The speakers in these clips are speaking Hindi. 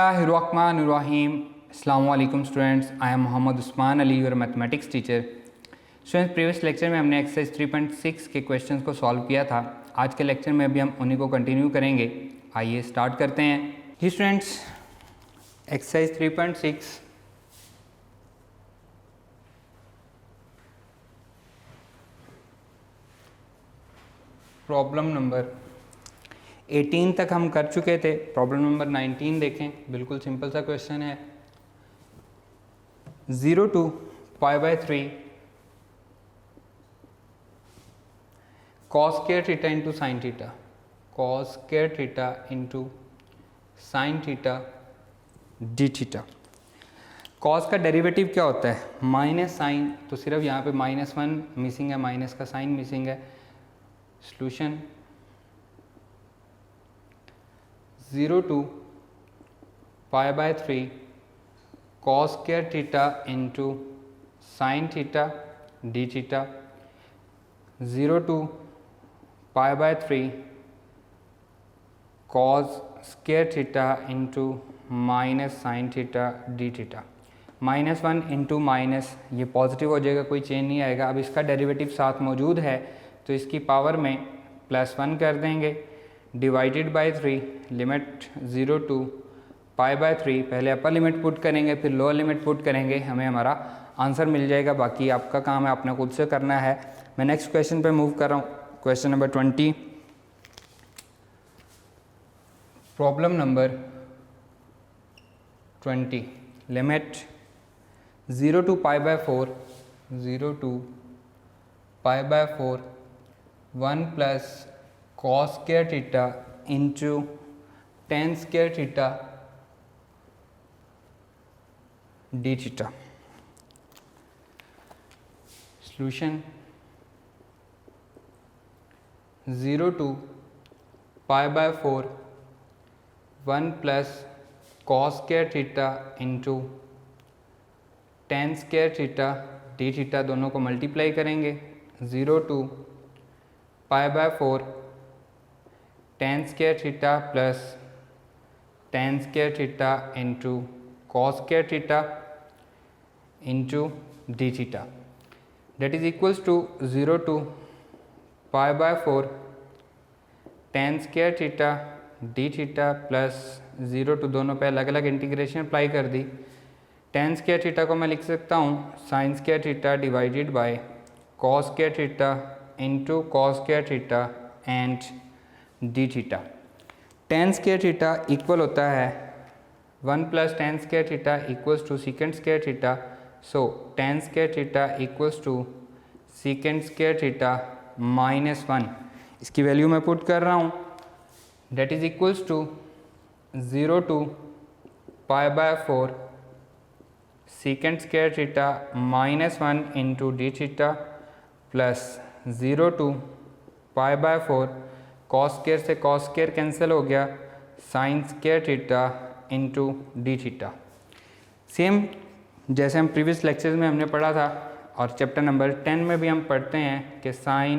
बिस्मिल्लाहिर्रहमानिर्रहीम। अस्सलाम वालेकुम students, I am Mohammad Usman Ali, your mathematics teacher. Students, previous lecture में हमने एक्सरसाइज 3.6 के क्वेश्चंस को सॉल्व किया था। आज के लेक्चर में भी हम उन्हीं को कंटिन्यू करेंगे। आइए स्टार्ट करते हैं। जी स्टूडेंट्स, एक्सरसाइज 3.6 प्रॉब्लम नंबर 18 तक हम कर चुके थे। प्रॉब्लम नंबर 19 देखें, बिल्कुल सिंपल सा क्वेश्चन है। 0 to π/3 cos square theta into sine theta, cos square theta into sine theta d theta. cos का डेरिवेटिव क्या होता है? माइनस साइन, तो सिर्फ यहाँ पे -1 मिसिंग है, माइनस का साइन मिसिंग है। Solution 0 to π/3 cos square theta into sine theta d theta. 0 to π/3 cos square theta into minus sine theta d theta. -1 into minus, ये पॉजिटिव हो जाएगा, कोई चेंज नहीं आएगा। अब इसका डेरिवेटिव साथ मौजूद है तो इसकी पावर में +1 कर देंगे, डिवाइडेड बाय 3, लिमिट 0 to π/3। पहले अपर लिमिट पुट करेंगे, फिर लोअर लिमिट पुट करेंगे, हमें हमारा आंसर मिल जाएगा। बाकी आपका काम है, आपने खुद से करना है। मैं नेक्स्ट क्वेश्चन पे मूव कर रहा हूँ। Question number 20, problem number 20, limit 0 to π/4, 0 to π/4 1 plus cos square theta into tan square theta d theta. Solution 0 to π/4 1 plus cos square theta into tan square theta d theta, दोनों को मल्टीप्लाई करेंगे। 0 to π/4 tan square theta plus tan square theta into cos square theta into d theta, that is equals to 0 to π/4 tan square theta d theta plus 0 to, दोनों पे अलग अलग इंटीग्रेशन अप्लाई कर दी। tan square थीटा को मैं लिख सकता हूँ sin square theta divided by cos square theta into cos square theta and d theta. tan square theta equal होता है 1 plus tan square theta equals to secant square theta. So tan square theta equals to secant square theta -1। इसकी वैल्यू मैं पुट कर रहा हूँ, that is equals to 0 to π/4 secant square theta -1 into d theta plus 0 to π/4 cos square से cos square कैंसिल हो गया, sin square theta into d theta. Same जैसे हम प्रीवियस लेक्चर्स में हमने पढ़ा था और चैप्टर नंबर 10 में भी हम पढ़ते हैं कि sin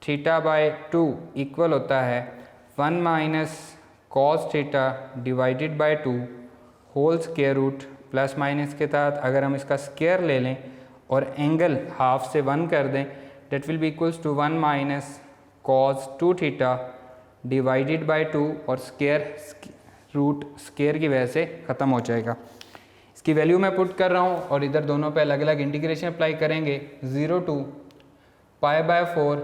θ/2 इक्वल होता है 1 minus cos theta divided by 2 whole square root. Plus minus के तहत अगर हम इसका स्क्वायर ले लें और एंगल हाफ से 1 कर दें, that will be equals to 1 minus cos 2 theta divided by 2, और स्क्वायर रूट स्क्वायर की वजह से ख़त्म हो जाएगा। इसकी वैल्यू मैं पुट कर रहा हूँ और इधर दोनों पे अलग अलग इंटीग्रेशन अप्लाई करेंगे। 0 to π/4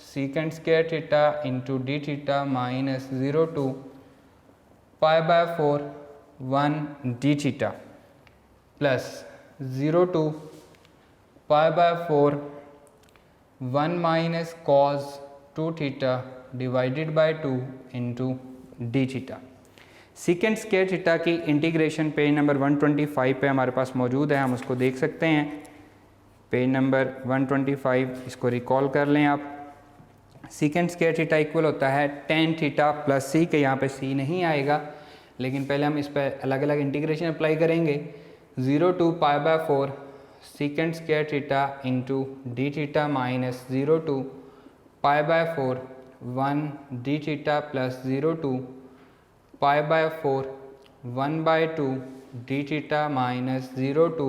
secant square theta into d theta minus 0 to π/4 1 d theta plus 0 to π/4 1 minus cos 2 theta divided by 2 into d theta. secant square theta की इंटीग्रेशन पेज नंबर 125 पे हमारे पास मौजूद है, हम उसको देख सकते हैं। पेज नंबर 125, इसको रिकॉल कर लें आप। secant square थीटा इक्वल होता है tan थीटा प्लस c के, यहाँ पे c नहीं आएगा, लेकिन पहले हम इस पर अलग अलग इंटीग्रेशन अप्लाई करेंगे। 0 to π/4 secant square theta into d theta minus 0 to π/4 1 d theta plus 0 to π/4 1/2 D theta minus 0 to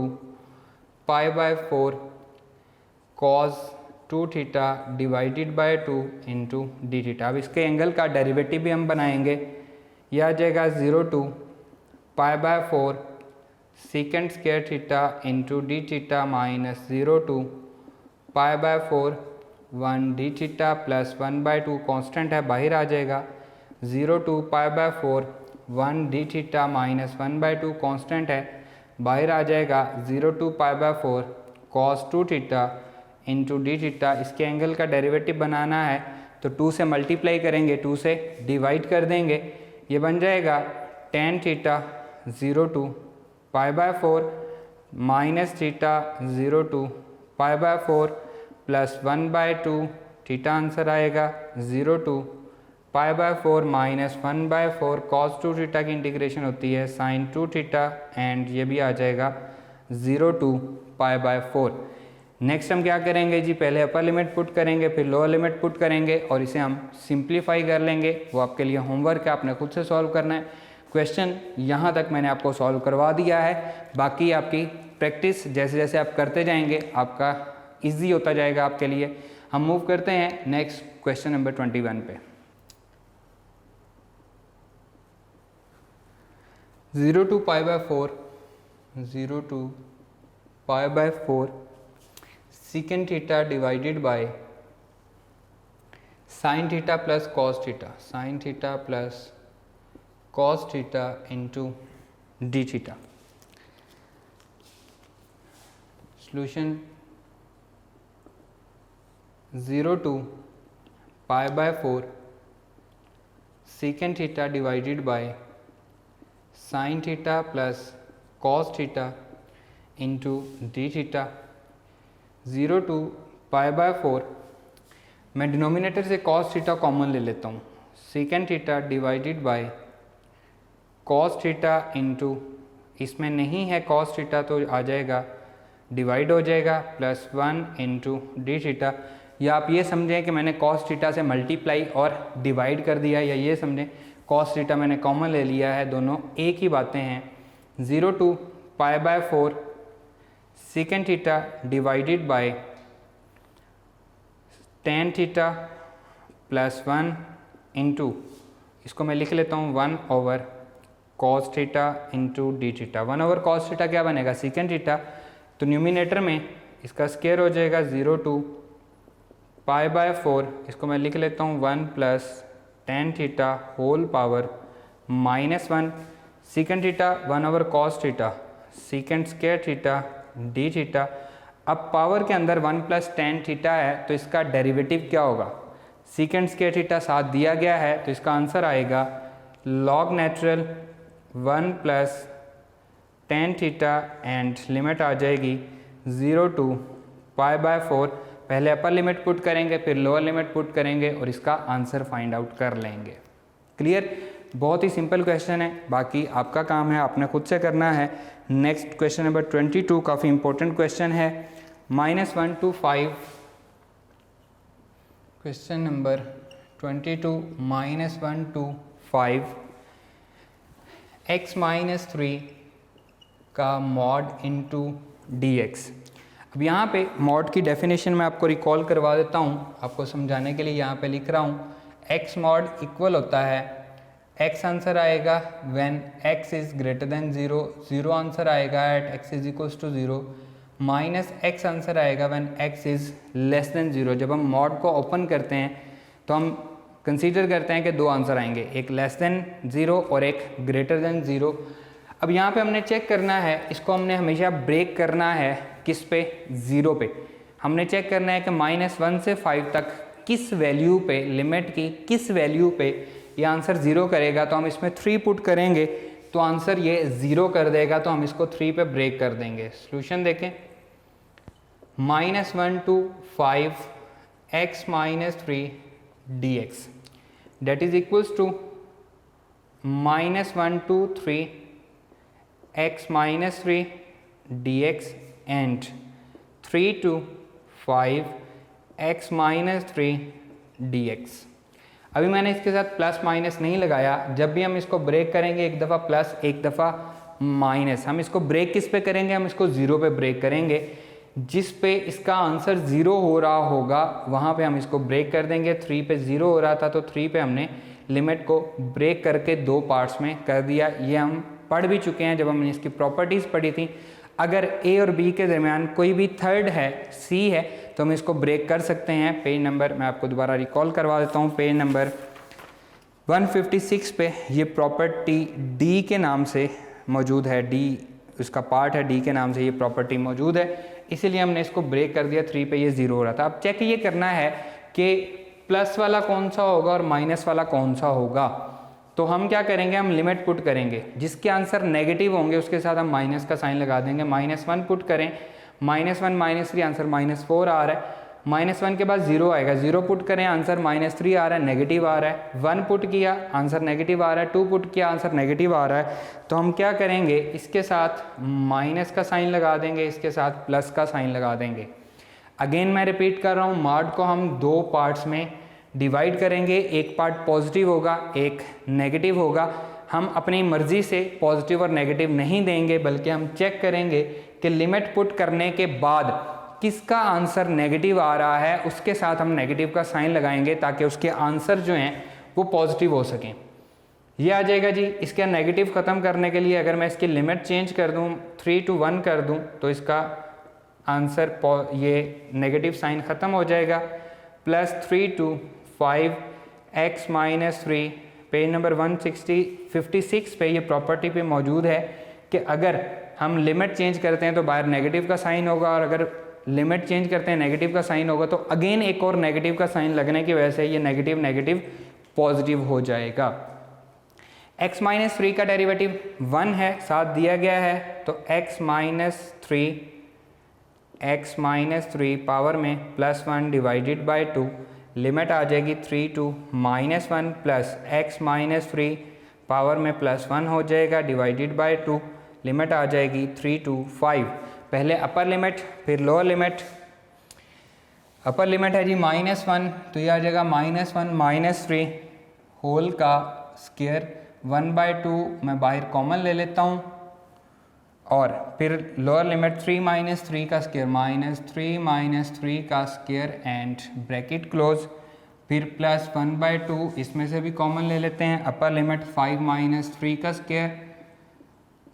π/4 cos 2 theta divided by 2 into d theta. अब इसके एंगल का डेरिवेटिव भी हम बनाएंगे, यह आ जाएगा 0 to π/4 second square theta into d theta minus 0 to π/4 1 d theta plus 1/2 constant है बाहर आ जाएगा, 0 to π/4 1 d theta minus 1/2 constant है बाहर आ जाएगा, 0 to π/4 cos 2 theta into d theta. इसके एंगल का डेरिवेटिव बनाना है तो 2 से मल्टीप्लाई करेंगे, 2 से डिवाइड कर देंगे, ये बन जाएगा tan theta 0 to π/4 minus theta 0 to π/4 plus 1/2 theta answer आएगा, 0 to π/4 माइनस 1/4 cos 2 थीटा की इंटीग्रेशन होती है sin 2 थीटा एंड ये भी आ जाएगा 0 to π/4। नेक्स्ट हम क्या करेंगे जी, पहले अपर लिमिट पुट करेंगे फिर लोअर लिमिट पुट करेंगे और इसे हम सिंप्लीफाई कर लेंगे। वो आपके लिए होमवर्क है, आपने खुद से सॉल्व करना है। क्वेश्चन यहाँ तक मैंने आपको सॉल्व करवा दिया है, बाकी आपकी प्रैक्टिस जैसे जैसे आप करते जाएंगे आपका ईजी होता जाएगा आपके लिए। हम मूव करते हैं नेक्स्ट क्वेश्चन नंबर 21 पे। 0 to π/4 0 to π/4 secant theta divided by sine theta plus cos theta, sine theta plus cos theta into d theta. Solution 0 to π/4 secant theta divided by sine theta plus cos theta into d theta. 0 to π/4 मैं डिनोमिनेटर से cos थीटा कॉमन ले लेता हूँ, second theta divided by cos theta into, इसमें नहीं है cos थीटा तो आ जाएगा डिवाइड हो जाएगा प्लस 1 इंटू डी थीटा। या आप ये समझें कि मैंने cos थीटा से मल्टीप्लाई और डिवाइड कर दिया, या ये समझें cos थीटा मैंने कॉमन ले लिया है, दोनों एक ही बातें हैं। 0 to π/4 second theta divided by tan theta plus 1 into, इसको मैं लिख लेता हूँ 1 over cos theta into d theta. 1 over cos theta क्या बनेगा, सेकेंड थीटा, तो न्यूमिनेटर में इसका स्क्वायर हो जाएगा 0 to π/4, इसको मैं लिख लेता हूँ 1 plus tan theta whole power -1 second theta 1 over cos theta second square theta d theta. अब पावर के अंदर 1 प्लस tan थीटा है तो इसका डेरिवेटिव क्या होगा, सेकेंड स्क्वायर थीटा साथ दिया गया है तो इसका आंसर आएगा log natural 1 plus tan theta and limit आ जाएगी 0 to π/4। पहले अपर लिमिट पुट करेंगे फिर लोअर लिमिट पुट करेंगे और इसका आंसर फाइंड आउट कर लेंगे। क्लियर, बहुत ही सिंपल क्वेश्चन है, बाकी आपका काम है आपने खुद से करना है। नेक्स्ट क्वेश्चन नंबर 22 काफ़ी इंपॉर्टेंट क्वेश्चन है, -1 to 5। Question number 22 -1 to 5 x - 3 का मॉड इंटू डी एक्स। अब यहाँ पे मॉड की डेफिनेशन मैं आपको रिकॉल करवा देता हूँ, आपको समझाने के लिए यहाँ पे लिख रहा हूँ। x मॉड इक्वल होता है, x आंसर आएगा when x is greater than 0, 0 answer आएगा at x is equals to 0, minus x answer आएगा when x is less than 0। जब हम मॉड को ओपन करते हैं तो हम कंसीडर करते हैं कि दो आंसर आएंगे, एक लेस देन 0 और एक ग्रेटर देन 0। अब यहाँ पे हमने चेक करना है, इसको हमने हमेशा ब्रेक करना है किस पे, 0 पे। हमने चेक करना है कि -1 से 5 तक किस वैल्यू पे, लिमिट की किस वैल्यू पे ये आंसर 0 करेगा। तो हम इसमें 3 पुट करेंगे तो आंसर ये 0 कर देगा, तो हम इसको 3 पे ब्रेक कर देंगे। सॉल्यूशन देखें, -1 to 5 x - 3 dx that is equals to -1 to 3 x - 3 dx and 3 to 5 x - 3 dx। अभी मैंने इसके साथ प्लस माइनस नहीं लगाया, जब भी हम इसको ब्रेक करेंगे एक दफ़ा प्लस एक दफ़ा माइनस, हम इसको ब्रेक किस पे करेंगे, हम इसको ज़ीरो पे ब्रेक करेंगे। जिस पे इसका आंसर ज़ीरो हो रहा होगा वहाँ पे हम इसको ब्रेक कर देंगे। 3 पे ज़ीरो हो रहा था तो 3 पे हमने लिमिट को ब्रेक करके दो पार्ट्स में कर दिया। ये हम पढ़ भी चुके हैं जब हमने इसकी प्रॉपर्टीज़ पढ़ी थी। अगर ए और बी के दरमियान कोई भी थर्ड है, सी है, तो हम इसको ब्रेक कर सकते हैं। पेज नंबर मैं आपको दोबारा रिकॉल करवा देता हूँ, पेज नंबर 156 पे ये प्रॉपर्टी डी के नाम से मौजूद है, डी इसका पार्ट है, डी के नाम से ये प्रॉपर्टी मौजूद है, इसीलिए हमने इसको ब्रेक कर दिया। 3 पे ये ज़ीरो हो रहा था। अब चेक ये करना है कि प्लस वाला कौन सा होगा और माइनस वाला कौन सा होगा। तो हम क्या करेंगे, हम लिमिट पुट करेंगे, जिसके आंसर नेगेटिव होंगे उसके साथ हम माइनस का साइन लगा देंगे। -1 पुट करें, -1 -3 आंसर -4 आ रहा है। -1 के बाद 0 आएगा, 0 पुट करें आंसर -3 आ रहा है, नेगेटिव आ रहा है। 1 पुट किया आंसर नेगेटिव आ रहा है, 2 पुट किया आंसर नेगेटिव आ रहा है। तो हम क्या करेंगे, इसके साथ माइनस का साइन लगा देंगे, इसके साथ प्लस का साइन लगा देंगे। अगेन मैं रिपीट कर रहा हूँ, मॉड को हम दो पार्ट्स में डिवाइड करेंगे, एक पार्ट पॉजिटिव होगा एक नेगेटिव होगा। हम अपनी मर्जी से पॉजिटिव और नेगेटिव नहीं देंगे, बल्कि हम चेक करेंगे कि लिमिट पुट करने के बाद किसका आंसर नेगेटिव आ रहा है, उसके साथ हम नेगेटिव का साइन लगाएंगे ताकि उसके आंसर जो हैं वो पॉजिटिव हो सकें। ये आ जाएगा जी। इसके नेगेटिव ख़त्म करने के लिए अगर मैं इसकी लिमिट चेंज कर दूं, 3 to 1 कर दूं, तो इसका आंसर ये नेगेटिव साइन ख़त्म हो जाएगा। +3 to 5 x - 3, पेज नंबर 156 पे ये प्रॉपर्टी पे मौजूद है कि अगर हम लिमिट चेंज करते हैं तो बाहर नेगेटिव का साइन होगा, और अगर लिमिट चेंज करते हैं नेगेटिव का साइन होगा, तो अगेन एक और नेगेटिव का साइन लगने की वजह से ये नेगेटिव नेगेटिव पॉजिटिव हो जाएगा। x - 3 का डेरिवेटिव 1 है, साथ दिया गया है, तो x - 3 पावर में +1 डिवाइडेड बाई 2, लिमिट आ जाएगी 3 to -1 प्लस x - 3 पावर में +1 हो जाएगा डिवाइडेड बाई 2, लिमिट आ जाएगी 3 to 5। पहले अपर लिमिट फिर लोअर लिमिट। अपर लिमिट है जी -1, तो ये आ जाएगा -1 - 3 होल का स्क्वायर 1/2, मैं बाहर कॉमन ले लेता हूँ। और फिर लोअर लिमिट 3 - 3 का स्क्वायर -3 - 3 का स्क्वायर एंड ब्रैकेट क्लोज, फिर +1/2 इसमें से भी कॉमन ले लेते हैं। अपर लिमिट 5 - 3 का स्क्वायर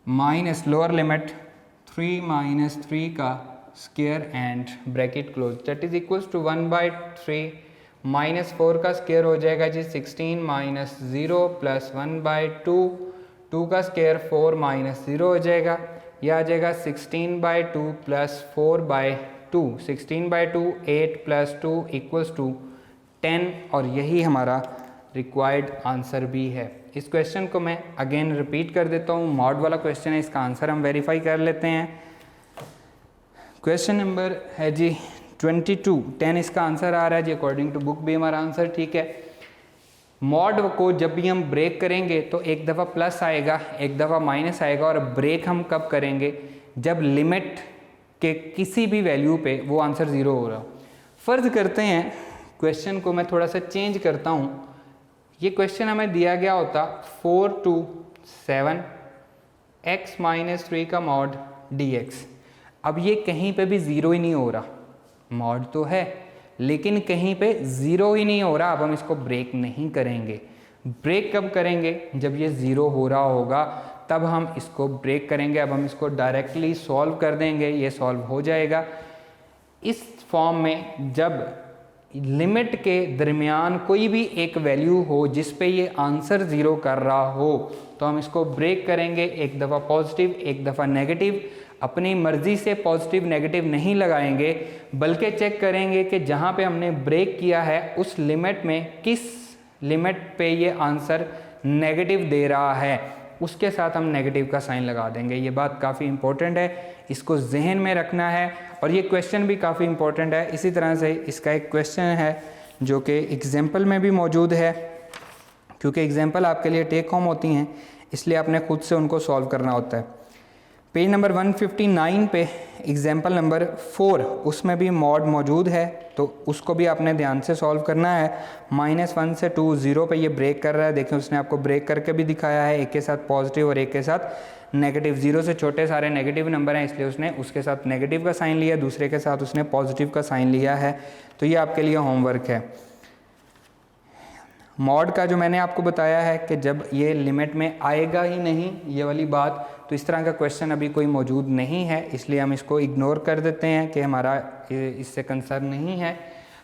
माइनस लोअर लिमिट 3 - 3 का square and bracket close, that is equals to 1/3 -4 का स्क्वायर हो जाएगा जी 16 - 0 प्लस 1/2, 2 का स्क्वायर 4 - 0 हो जाएगा। यह आ जाएगा 16/2 प्लस 4/2, 16/2 8 प्लस 2 इक्वल्स टू 10, और यही हमारा रिक्वायर्ड आंसर भी है। इस क्वेश्चन को मैं अगेन रिपीट कर देता हूँ, मॉड वाला क्वेश्चन है, इसका आंसर हम वेरीफाई कर लेते हैं। क्वेश्चन नंबर है जी 22, 10 इसका आंसर आ रहा है जी, अकॉर्डिंग टू बुक भी हमारा आंसर ठीक है। मॉड को जब भी हम ब्रेक करेंगे तो एक दफ़ा प्लस आएगा एक दफ़ा माइनस आएगा, और ब्रेक हम कब करेंगे, जब लिमिट के किसी भी वैल्यू पे वो आंसर ज़ीरो हो रहा हो। फ़र्ज़ करते हैं क्वेश्चन को मैं थोड़ा सा चेंज करता हूँ। ये क्वेश्चन हमें दिया गया होता 4 to 7 x - 3 का मॉड dx। अब ये कहीं पे भी ज़ीरो ही नहीं हो रहा, मॉड तो है लेकिन कहीं पे ज़ीरो ही नहीं हो रहा। अब हम इसको ब्रेक नहीं करेंगे। ब्रेक कब करेंगे, जब ये ज़ीरो हो रहा होगा तब हम इसको ब्रेक करेंगे। अब हम इसको डायरेक्टली सॉल्व कर देंगे, ये सॉल्व हो जाएगा इस फॉर्म में। जब लिमिट के दरमियान कोई भी एक वैल्यू हो जिस पे ये आंसर ज़ीरो कर रहा हो, तो हम इसको ब्रेक करेंगे, एक दफ़ा पॉजिटिव एक दफ़ा नेगेटिव। अपनी मर्ज़ी से पॉजिटिव नेगेटिव नहीं लगाएंगे, बल्कि चेक करेंगे कि जहाँ पे हमने ब्रेक किया है उस लिमिट में किस लिमिट पे ये आंसर नेगेटिव दे रहा है, उसके साथ हम नेगेटिव का साइन लगा देंगे। ये बात काफ़ी इंपॉर्टेंट है, इसको जहन में रखना है, और ये क्वेश्चन भी काफ़ी इंपॉर्टेंट है। इसी तरह से इसका एक क्वेश्चन है जो कि एग्जाम्पल में भी मौजूद है, क्योंकि एग्जाम्पल आपके लिए टेक होम होती हैं, इसलिए आपने खुद से उनको सॉल्व करना होता है। पेज नंबर 159 पे एग्जाम्पल नंबर 4, उसमें भी मॉड मौजूद है, तो उसको भी आपने ध्यान से सॉल्व करना है। -1 से 2 0 पे ये ब्रेक कर रहा है, देखिए उसने आपको ब्रेक करके भी दिखाया है, एक के साथ पॉजिटिव और एक के साथ नेगेटिव। 0 से छोटे सारे नेगेटिव नंबर हैं, इसलिए उसने उसके साथ नेगेटिव का साइन लिया, दूसरे के साथ उसने पॉजिटिव का साइन लिया है। तो ये आपके लिए होमवर्क है। मॉड का जो मैंने आपको बताया है कि जब ये लिमिट में आएगा ही नहीं ये वाली बात, तो इस तरह का क्वेश्चन अभी कोई मौजूद नहीं है, इसलिए हम इसको इग्नोर कर देते हैं कि हमारा इससे कंसर्न नहीं है।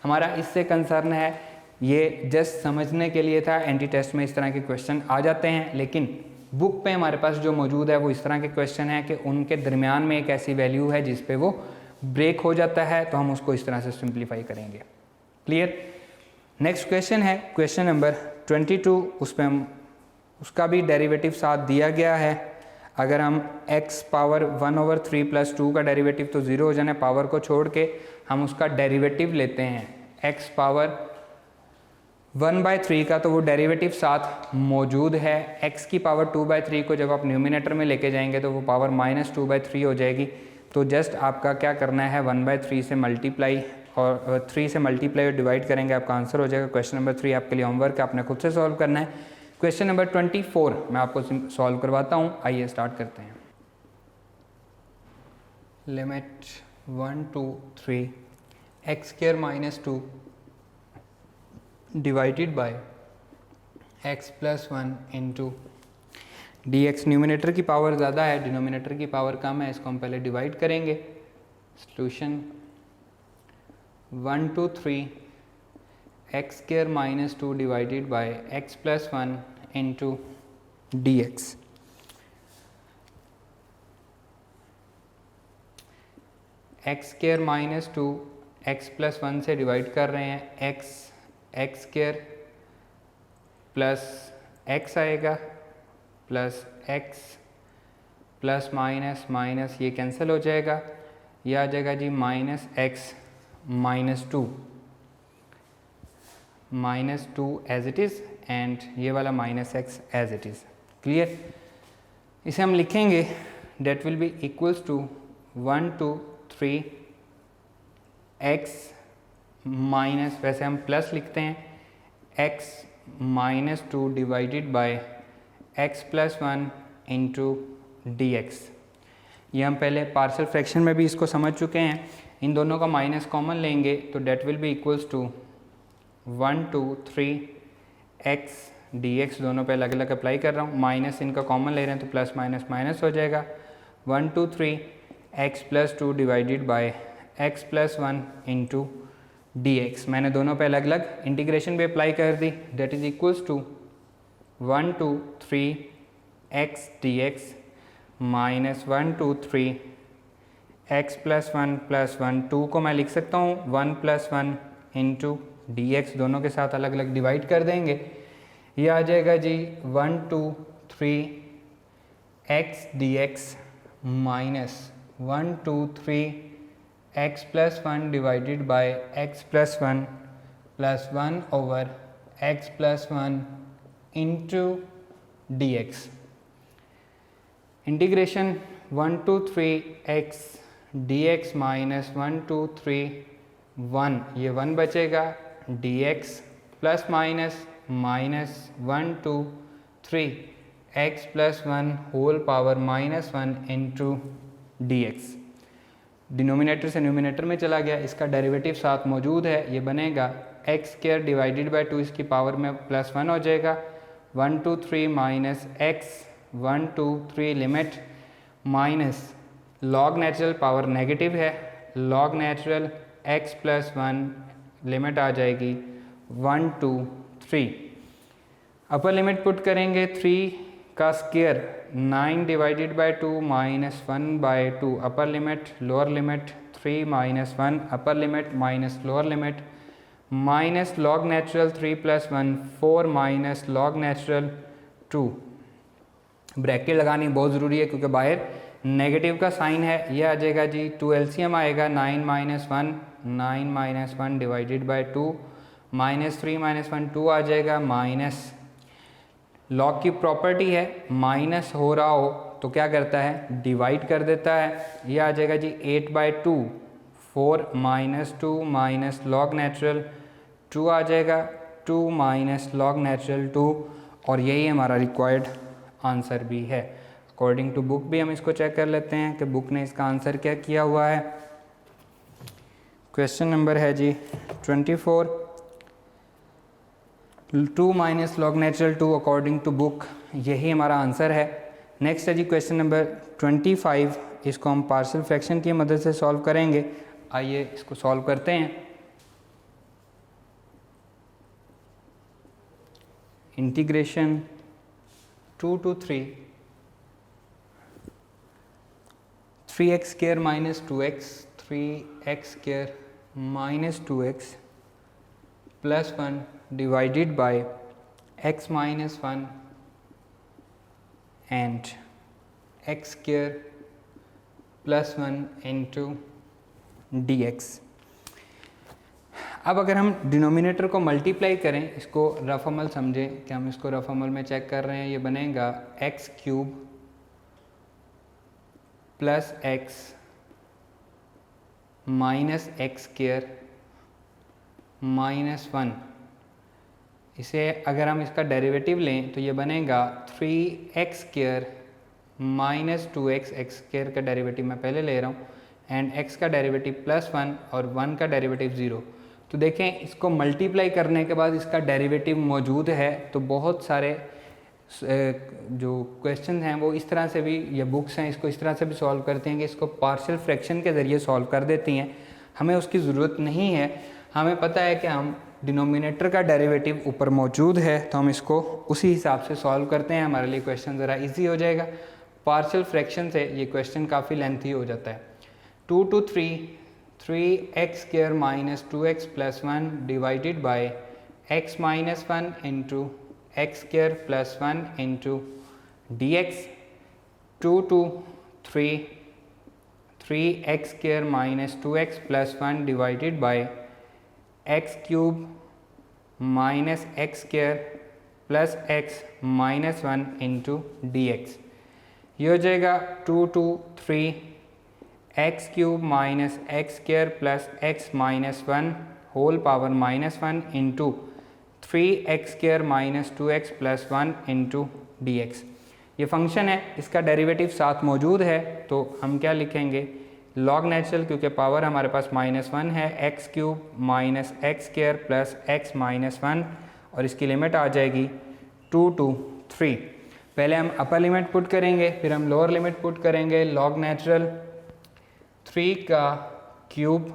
हमारा इससे कंसर्न है, ये जस्ट समझने के लिए था। एंटी टेस्ट में इस तरह के क्वेश्चन आ जाते हैं, लेकिन बुक पे हमारे पास जो मौजूद है वो इस तरह के क्वेश्चन है कि उनके दरमियान में एक ऐसी वैल्यू है जिस पे वो ब्रेक हो जाता है, तो हम उसको इस तरह से सिंप्लीफाई करेंगे। क्लियर। नेक्स्ट क्वेश्चन है क्वेश्चन नंबर 22, उस पर हम उसका भी डेरिवेटिव साथ दिया गया है। अगर हम x पावर 1/3 + 2 का डेरिवेटिव तो 0 हो जाना, पावर को छोड़ के हम उसका डेरिवेटिव लेते हैं x पावर 1/3 का, तो वो डेरिवेटिव साथ मौजूद है। x की पावर 2/3 को जब आप न्यूमिनेटर में लेके जाएंगे तो वो पावर -2/3 हो जाएगी। तो जस्ट आपका क्या करना है, 1/3 से मल्टीप्लाई और 3 से मल्टीप्लाई और डिवाइड करेंगे, आपका आंसर हो जाएगा। क्वेश्चन नंबर 3 आपके लिए होमवर्क है, आपने खुद से सॉल्व करना है। क्वेश्चन नंबर 24 मैं आपको सॉल्व करवाता हूँ, आइए स्टार्ट करते हैं। Limit 1 to 3 x² - 2 divided by x + 1 into dx। Numerator की पावर ज़्यादा है, डिनोमिनेटर की पावर कम है, इसको हम पहले डिवाइड करेंगे। Solution 1 to 3 x² - 2 divided by x + 1 into dx। x² - 2 x + 1 से डिवाइड कर रहे हैं, x² प्लस x आएगा plus x plus minus minus ये कैंसिल हो जाएगा, ये आ जाएगा जी -x -2 as it is and ये वाला -x as it is. Clear. इसे हम लिखेंगे that will be equals to 1 to 3 x minus, वैसे हम प्लस लिखते हैं, x -2 divided by x + 1 into dx। ये हम पहले पार्शियल फ्रैक्शन में भी इसको समझ चुके हैं। इन दोनों का माइनस कॉमन लेंगे तो that will be equals to 1 to 3 x dx। दोनों पे अलग अलग अप्लाई कर रहा हूँ, माइनस इनका कॉमन ले रहे हैं तो प्लस माइनस माइनस हो जाएगा। 1 to 3 x + 2 divided by x + 1 into dx। मैंने दोनों पे अलग अलग इंटीग्रेशन भी अप्लाई कर दी, that is equals to 1 to 3 x dx minus 1 to 3 x + 1 + 1। 2 को मैं लिख सकता हूँ 1 + 1 इंटू dx, दोनों के साथ अलग अलग डिवाइड कर देंगे। ये आ जाएगा जी 1 to 3 x dx minus 1 to 3 x + 1 divided by x + 1 + 1 over x + 1 into dx। Integration 1 to 3 x dx minus 1 to 3 1, ये 1 बचेगा, dx plus minus -1 to 3 x + 1 whole power -1 into dx। Denominator से न्यूमिनेटर में चला गया, इसका डेरिवेटिव साथ मौजूद है, ये बनेगा x² डिवाइडेड बाय 2, इसकी पावर में +1 हो जाएगा। 1 to 3 minus x 1 to 3 limit minus log natural power negative है, लॉग नेचुरल x + 1 लिमिट आ जाएगी 1 to 3। अपर लिमिट पुट करेंगे, 3 का square 9 divided by 2 -1/2। Upper limit lower limit 3 - 1 upper limit minus lower limit minus log natural 3 + 1 4 minus log natural 2। Bracket लगानी बहुत ज़रूरी है क्योंकि बाहर नेगेटिव का साइन है। ये आ जाएगा जी 2 LCM आएगा 9 - 1 डिवाइडेड बाय 2 -3 - 1 2 आ जाएगा, माइनस लॉग की प्रॉपर्टी है माइनस हो रहा हो तो क्या करता है, डिवाइड कर देता है। ये आ जाएगा जी 8/2, 4 माइनस 2 माइनस लॉग नेचुरल 2 आ जाएगा, 2 माइनस लॉग नेचुरल 2, और यही हमारा रिक्वायर्ड आंसर भी है। अकॉर्डिंग टू बुक भी हम इसको चेक कर लेते हैं कि बुक ने इसका आंसर क्या किया हुआ है। क्वेश्चन नंबर है जी 24, 2 minus log natural 2 according to book, यही हमारा आंसर है। नेक्स्ट है जी क्वेश्चन नंबर 25, इसको हम पार्शियल फ्रैक्शन की मदद से सॉल्व करेंगे। आइए इसको सॉल्व करते हैं। Integration 2 to 3x square minus 2x, 3x square minus 2x plus 1 divided by x minus 1 and x square plus 1 into dx। अब अगर हम डिनोमिनेटर को मल्टीप्लाई करें, इसको रफ अमल समझें कि हम इसको रफ अमल में चेक कर रहे हैं, ये बनेगा x cube plus x minus x square minus 1। इसे अगर हम इसका डेरिवेटिव लें तो ये बनेगा 3x square minus 2x, x square का डेरिवेटिव मैं पहले ले रहा हूँ, एंड x का डेरिवेटिव प्लस 1 और 1 का डेरिवेटिव 0। तो देखें इसको मल्टीप्लाई करने के बाद इसका डेरिवेटिव मौजूद है, तो बहुत सारे जो क्वेश्चन हैं वो इस तरह से भी, या बुक्स हैं इसको इस तरह से भी सॉल्व करते हैं कि इसको पार्शियल फ्रैक्शन के ज़रिए सॉल्व कर देती हैं। हमें उसकी ज़रूरत नहीं है, हमें पता है कि हम डिनोमिनेटर का डेरिवेटिव ऊपर मौजूद है, तो हम इसको उसी हिसाब से सॉल्व करते हैं, हमारे लिए क्वेश्चन ज़रा इजी हो जाएगा। पार्शियल फ्रैक्शन से ये क्वेश्चन काफ़ी लेंथी हो जाता है। 2 to 3, 3x square minus 2x plus 1 divided by x minus 1 into x square plus 1 into dx। 2 to 3, 3x square minus 2x plus 1 divided by x cube minus x square plus x minus 1 into dx। ये हो जाएगा 2 to 3 x cube minus x square plus x minus 1 whole power minus 1 into 3x square minus 2x plus 1 into d x. ये फंक्शन है, इसका डेरिवेटिव साथ मौजूद है, तो हम क्या लिखेंगे, लॉग नेचुरल, क्योंकि पावर हमारे पास -1 है, x cube minus x square plus x minus 1, और इसकी लिमिट आ जाएगी 2 to 3। पहले हम अपर लिमिट पुट करेंगे, फिर हम लोअर लिमिट पुट करेंगे। लॉग नेचुरल 3 का क्यूब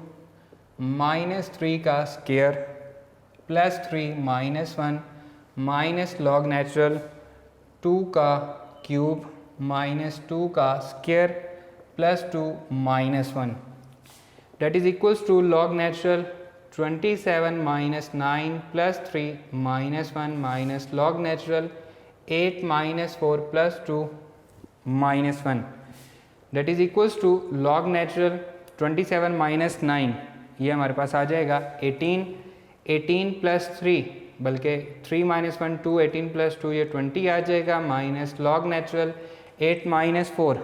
माइनस 3 का square plus 3 minus 1 minus log natural 2 का क्यूब माइनस 2 का square plus 2 minus 1, that is equals to log natural 27 minus 9 plus 3 minus 1 minus log natural 8 minus 4 plus 2 minus 1, that is equals to log natural 27 minus 9, ये हमारे पास आ जाएगा 18, 18 प्लस 3, बल्कि 3 माइनस 1 2, 18 प्लस 2 ये 20 आ जाएगा, माइनस लॉग नेचुरल 8 माइनस 4,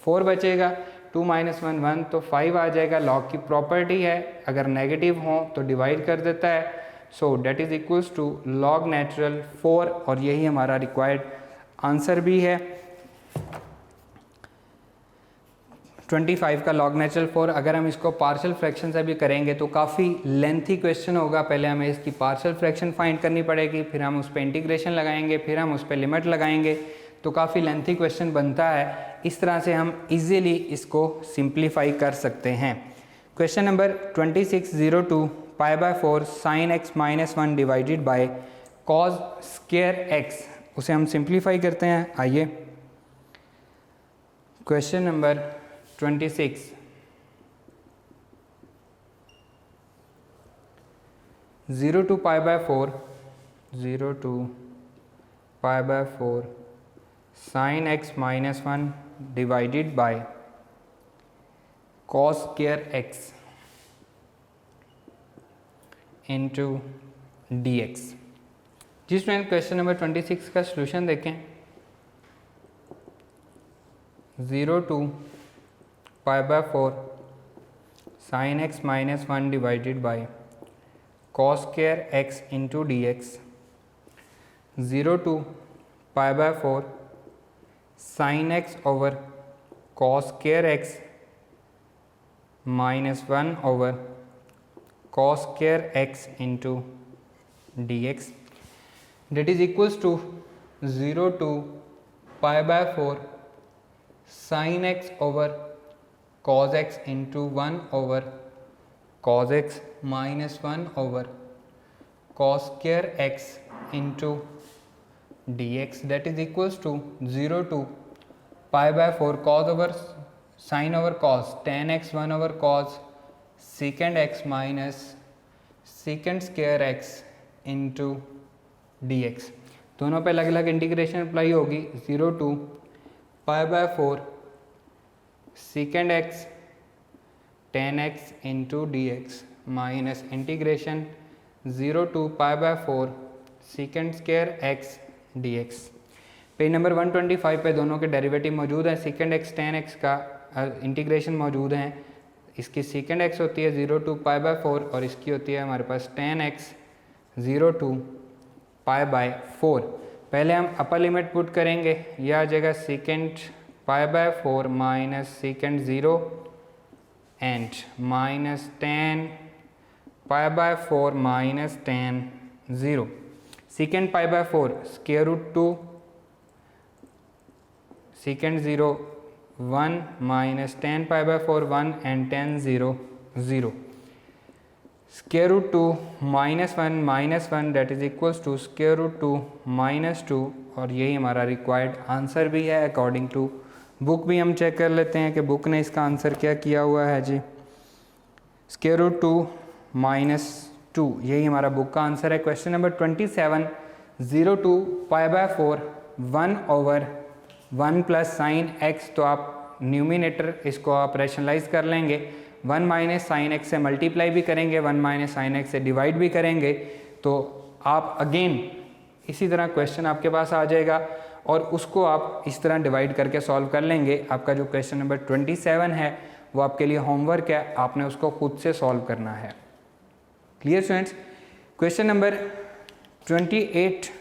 4 बचेगा, 2 माइनस 1 1, तो 5 आ जाएगा। लॉग की प्रॉपर्टी है, अगर नेगेटिव हो तो डिवाइड कर देता है, so that is equals to log natural 4, और यही हमारा रिक्वायर्ड आंसर भी है। 25 का लॉग नेचुरल 4, अगर हम इसको पार्शियल फ्रैक्शन से भी करेंगे तो काफ़ी लेंथी क्वेश्चन होगा। पहले हमें इसकी पार्शियल फ्रैक्शन फाइंड करनी पड़ेगी, फिर हम उस पर इंटीग्रेशन लगाएंगे, फिर हम उस पर लिमिट लगाएंगे, तो काफ़ी लेंथी क्वेश्चन बनता है। इस तरह से हम इजीली इसको सिंप्लीफाई कर सकते हैं। Question number 2602, π/4 sin x minus 1 divided by cos square x, उसे हम सिंप्लीफाई करते हैं। आइए question number 26, 0 to π/4, 0 to π/4 sin x minus 1 divided by cos square x into d x. जी स्टूडेंट, क्वेश्चन नंबर 26 का सलूशन देखें। 0 to pi by 4 sin x minus 1 divided by cos square x into dx, 0 to pi by 4 sin x over cos square x minus 1 over cos square x into dx, that is equals to 0 to pi by 4 sin x over cos x into 1 over cos x minus 1 over cos square x into dx, that is equals to 0 to pi by 4 cos over sin over cos tan x 1 over cos secant x minus secant square x into dx। दोनों पे अलग अलग इंटीग्रेशन अप्लाई होगी। 0 to pi by 4 secant x tan x into d x minus integration 0 to pi by 4 secant square x dx। Page number 125 पे दोनों के डेरिवेटिव मौजूद है। secant x tan x का इंटीग्रेशन मौजूद है। इसकी secant x होती है 0 टू पाई बाय 4 और इसकी होती है हमारे पास tan x 0 to pi by 4। पहले हम अपर लिमिट पुट करेंगे, यह आ जाएगा secant pi by 4 minus secant 0 and minus tan pi by 4 minus tan 0। secant pi by 4 square root 2 secant 0 1 minus tan pi by 4 1 and tan 0 0। Square root 2 minus 1 that is equals to square root 2 minus 2 और यही हमारा रिक्वायर्ड आंसर भी है अकॉर्डिंग टू बुक। भी हम चेक कर लेते हैं कि बुक ने इसका आंसर क्या किया हुआ है जी। स्क्वायर रूट 2 माइनस 2 यही हमारा बुक का आंसर है। Question number 27 0 to pi by 4 1 over 1 plus sine x, तो आप न्यूमिनेटर इसको आप रैशनलाइज कर लेंगे। 1 माइनस साइन एक्स से मल्टीप्लाई भी करेंगे, 1 माइनस साइन एक्स से डिवाइड भी करेंगे, तो आप अगेन इसी तरह क्वेश्चन आपके पास आ जाएगा और उसको आप इस तरह डिवाइड करके सॉल्व कर लेंगे। आपका जो क्वेश्चन नंबर 27 है वो आपके लिए होमवर्क है, आपने उसको खुद से सॉल्व करना है। Clear students. Question number 28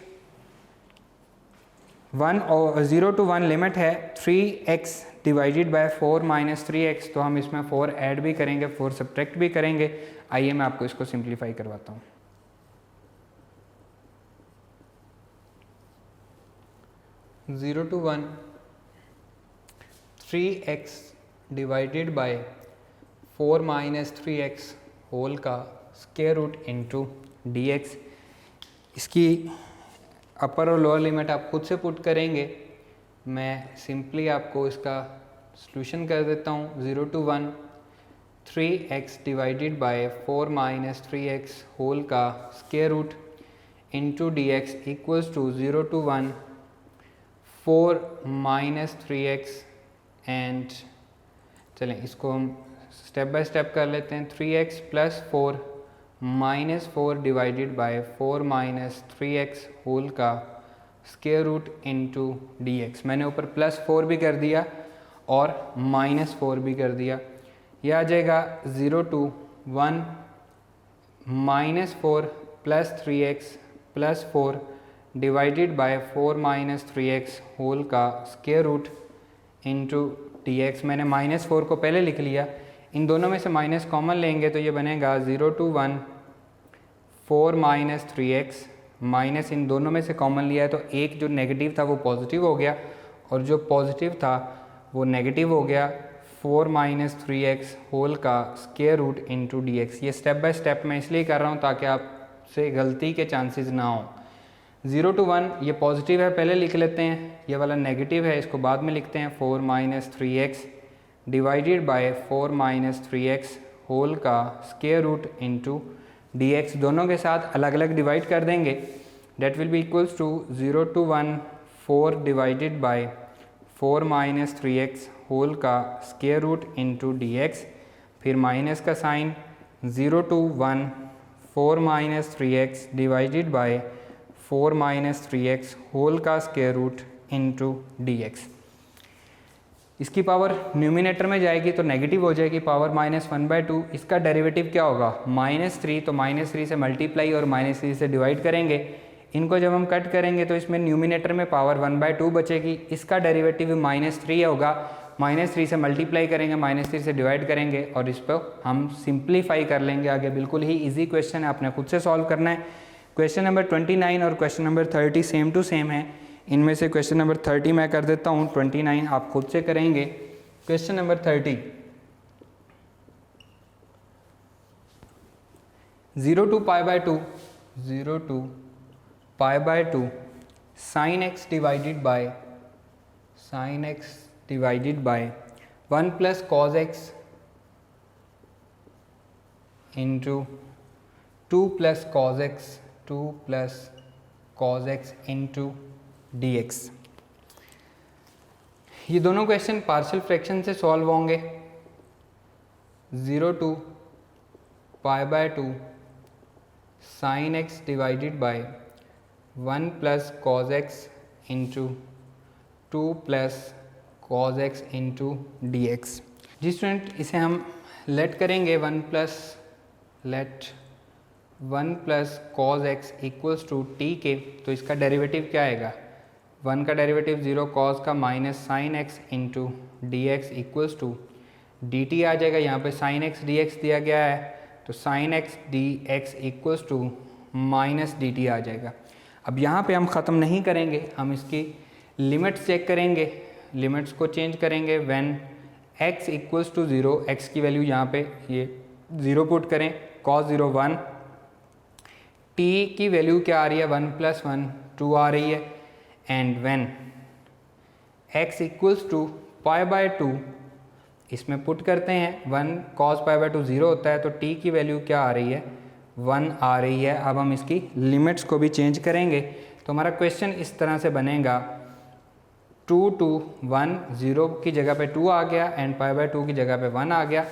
0 to 1 limit है 3x divided by 4 minus 3x, तो हम इसमें 4 ऐड भी करेंगे, 4 सब्ट्रैक्ट भी करेंगे। आइए मैं आपको इसको सिंप्लीफाई करवाता हूँ। Zero to 1 3x divided by 4 minus 3x whole का स्क्वायर रूट इंटू dx। इसकी अपर और लोअर लिमिट आप खुद से पुट करेंगे, मैं सिंपली आपको इसका सॉल्यूशन कर देता हूँ। 0 to 1 3x divided by 4 minus 3x whole का square root into dx equals to 0 to 1 4 minus 3x and चलें इसको हम स्टेप बाय स्टेप कर लेते हैं। 3x plus 4 minus 4 divided by 4 minus 3x whole का स्क्वायर रूट इंटू dx। मैंने ऊपर प्लस 4 भी कर दिया और माइनस 4 भी कर दिया। यह आ जाएगा 0 to 1 minus 4 plus 3x plus 4 divided by 4 minus 3x whole का स्क्वायर रूट इंटू dx। मैंने माइनस 4 को पहले लिख लिया, इन दोनों में से माइनस कॉमन लेंगे तो ये बनेगा 0 टू 1 4 माइनस 3x, माइनस इन दोनों में से कॉमन लिया है तो एक जो नेगेटिव था वो पॉजिटिव हो गया और जो पॉजिटिव था वो नेगेटिव हो गया। 4 माइनस 3x होल का स्क्वायर रूट इंटू dx। ये स्टेप बाय स्टेप मैं इसलिए कर रहा हूँ ताकि आपसे गलती के चांसेस ना हो। 0 टू 1 ये पॉजिटिव है पहले लिख लेते हैं, ये वाला नेगेटिव है इसको बाद में लिखते हैं। 4 minus 3x divided by 4 minus 3x whole का स्क्वायर रूट इंटू dx। दोनों के साथ अलग अलग डिवाइड कर देंगे, that will be equals to 0 to 1 4 divided by 4 minus 3x whole का स्क्वायर रूट इंटू dx। फिर माइनस का sign 0 to 1 4 minus 3x divided by 4 minus 3x whole का स्क्वायर रूट इंटू dx। इसकी पावर न्यूमिनेटर में जाएगी तो नेगेटिव हो जाएगी, पावर -1/2। इसका डेरिवेटिव क्या होगा -3, तो -3 से मल्टीप्लाई और -3 से डिवाइड करेंगे। इनको जब हम कट करेंगे तो इसमें न्यूमिनेटर में पावर 1/2 बचेगी। इसका डेरिवेटिव -3 होगा, -3 से मल्टीप्लाई करेंगे, -3 से डिवाइड करेंगे और इस पर हम सिंप्लीफाई कर लेंगे आगे। बिल्कुल ही ईजी क्वेश्चन है, आपने खुद से सॉल्व करना है। क्वेश्चन नंबर 29 और question number 30 same to same है। इनमें से क्वेश्चन नंबर 30 मैं कर देता हूँ, 29 आप खुद से करेंगे। Question number 30, 0 to π/2 sin x divided by 1 plus cos x into 2 plus cos x into dx। ये दोनों क्वेश्चन पार्शियल फ्रैक्शन से सॉल्व होंगे। 0 to π/2 sin x divided by 1 plus cos x into 2 plus cos x into dx। जी स्टूडेंट, इसे हम लेट करेंगे 1 plus cos x equals to t के, तो इसका डेरिवेटिव क्या आएगा 1 का डेरिवेटिव 0 cos का minus sine x into d x equals to d t आ जाएगा। यहाँ पे साइन x dx दिया गया है तो sine x dx equals to minus d t आ जाएगा। अब यहाँ पे हम ख़त्म नहीं करेंगे, हम इसकी लिमिट्स चेक करेंगे, लिमिट्स को चेंज करेंगे। When x equals to 0, x की वैल्यू यहाँ पे ये 0 पुट करें, cos 0 1, t की वैल्यू क्या आ रही है 1 + 1 2 आ रही है। And when x equals to π/2, इसमें पुट करते हैं 1 cos π/2 0 होता है तो t की वैल्यू क्या आ रही है 1 आ रही है। अब हम इसकी लिमिट्स को भी चेंज करेंगे तो हमारा क्वेश्चन इस तरह से बनेगा 2 to 1, 0 की जगह पे 2 आ गया एंड π/2 की जगह पे 1 आ गया।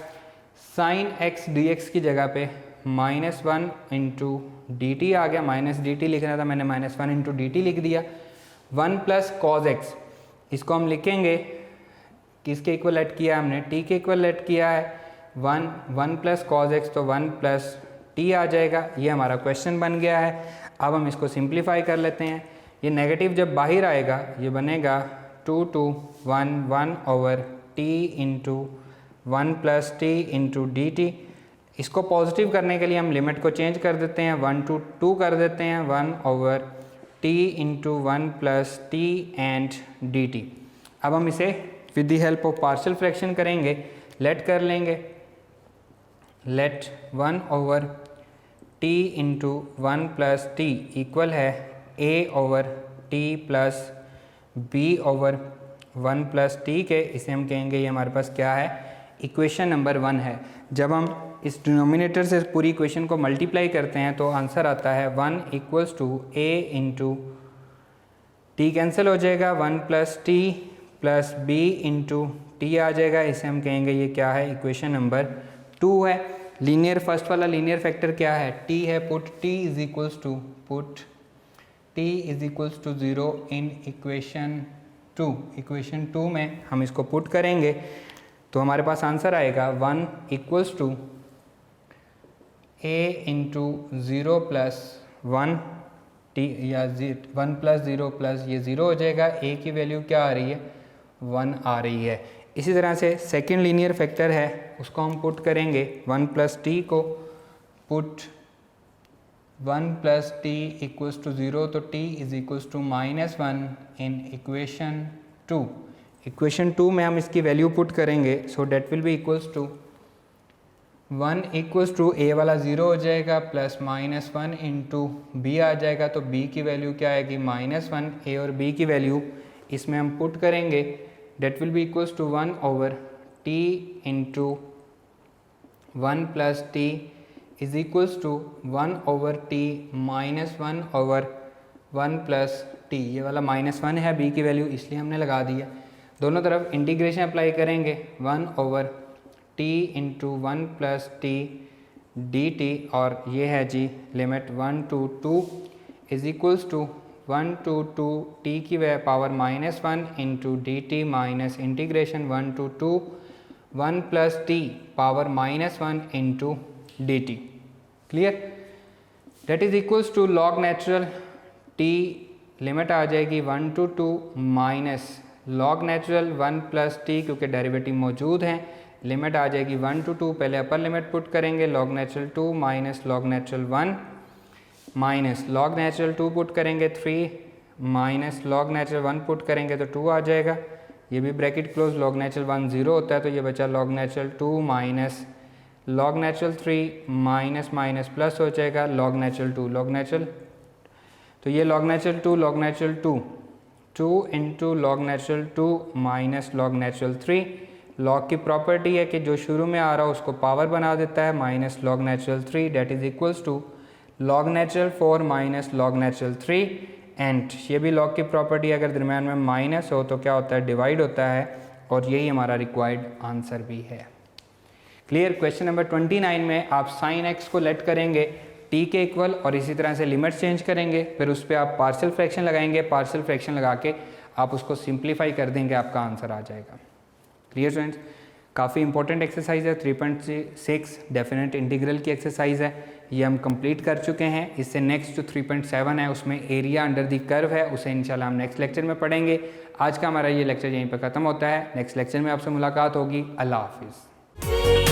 साइन x dx की जगह पे -1 इंटू डी टी आ गया, माइनस डी टी लिखना था मैंने, -1 इंटू डी टी लिख दिया। 1 प्लस कॉज एक्स, इसको हम लिखेंगे किसके इक्वल ऐड किया है हमने, t के इक्वल ऐड किया है। 1 प्लस कॉज एक्स तो 1 प्लस टी आ जाएगा। ये हमारा क्वेश्चन बन गया है। अब हम इसको सिंप्लीफाई कर लेते हैं। ये नेगेटिव जब बाहर आएगा ये बनेगा 2 to 1 over t into 1 plus T into d T. इसको पॉजिटिव करने के लिए हम लिमिट को चेंज कर देते हैं, 1 to 2 कर देते हैं, 1 over t into 1 plus t and d t. अब हम इसे with the help of partial fraction करेंगे, लेट कर लेंगे। Let 1 over t into 1 plus t equal है a over t plus b over 1 plus t के। इसे हम कहेंगे ये हमारे पास क्या है, इक्वेशन नंबर 1 है। जब हम इस डिनोमिनेटर से पूरी इक्वेशन को मल्टीप्लाई करते हैं तो आंसर आता है 1 equals to a into t cancel हो जाएगा, 1 plus t plus b into t आ जाएगा। इसे हम कहेंगे ये क्या है, इक्वेशन नंबर 2 है। लीनियर फर्स्ट वाला लीनियर फैक्टर क्या है, t है। Put t is equals to 0 in equation 2। Equation 2 में हम इसको पुट करेंगे तो हमारे पास आंसर आएगा 1 equals to a into 0 plus 1 t या 1 प्लस 0 प्लस ये 0 हो जाएगा। a की वैल्यू क्या आ रही है 1 आ रही है। इसी तरह से सेकेंड लीनियर फैक्टर है, उसको हम पुट करेंगे 1 प्लस टी को, put 1 plus t equals to 0 तो t is equals to -1 in equation 2। Equation 2 में हम इसकी वैल्यू पुट करेंगे so that will be equals to 1 equals to a वाला 0 हो जाएगा प्लस -1 इंटू b आ जाएगा। तो b की वैल्यू क्या आएगी -1, a और b की वैल्यू इसमें हम पुट करेंगे, that will be equals to 1 over t into 1 plus t is equals to 1 over t -1 over 1 plus t. ये वाला -1 है b की वैल्यू इसलिए हमने लगा दी है। दोनों तरफ इंटीग्रेशन अप्लाई करेंगे, 1 over t into 1 plus t d t और ये है जी limit 1 to 2 is equals to 1 to 2 t की power -1 into d t minus integration 1 to 2 1 plus t power -1 into d t. Clear? That is equals to log natural t limit आ जाएगी 1 to 2 minus log natural 1 plus t, क्योंकि डेरिवेटिव मौजूद हैं, लिमिट आ जाएगी 1 to 2। पहले अपर लिमिट पुट करेंगे, log natural 2 minus log natural 1 minus log natural 2 put करेंगे 3 माइनस लॉग नेचुरल 1 पुट करेंगे तो 2 आ जाएगा। ये भी ब्रैकेट क्लोज, लॉग नेचुरल 1 0 होता है तो ये बचा log natural 2 minus log natural 3 minus minus plus हो जाएगा लॉग नेचुरल 2 लॉग नेचुरल, तो ये log natural 2 log natural 2 into log natural 2 minus log natural 3। Log की प्रॉपर्टी है कि जो शुरू में आ रहा है उसको पावर बना देता है, minus log natural 3 that is equals to log natural 4 minus log natural 3। And ये भी लॉग की प्रॉपर्टी, अगर दरम्यान में माइनस हो तो क्या होता है, डिवाइड होता है, और यही हमारा रिक्वायर्ड आंसर भी है। क्लियर? क्वेश्चन नंबर 29 में आप साइन एक्स को लेट करेंगे टी के इक्वल और इसी तरह से लिमिट्स चेंज करेंगे, फिर उस पर आप पार्शियल फ्रैक्शन लगाएंगे, पार्शियल फ्रैक्शन लगा के आप उसको सिंप्लीफाई कर देंगे, आपका आंसर आ जाएगा। Clear students? काफ़ी इंपॉर्टेंट एक्सरसाइज है, 3.6 डेफिनेट इंटीग्रल की एक्सरसाइज है, ये हम कंप्लीट कर चुके हैं। इससे नेक्स्ट जो 3.7 है उसमें एरिया अंडर द कर्व है, उसे इंशाल्लाह हम नेक्स्ट लेक्चर में पढ़ेंगे। आज का हमारा ये लेक्चर यहीं पर ख़त्म होता है, नेक्स्ट लेक्चर में आपसे मुलाकात होगी। अल्लाह हाफिज़।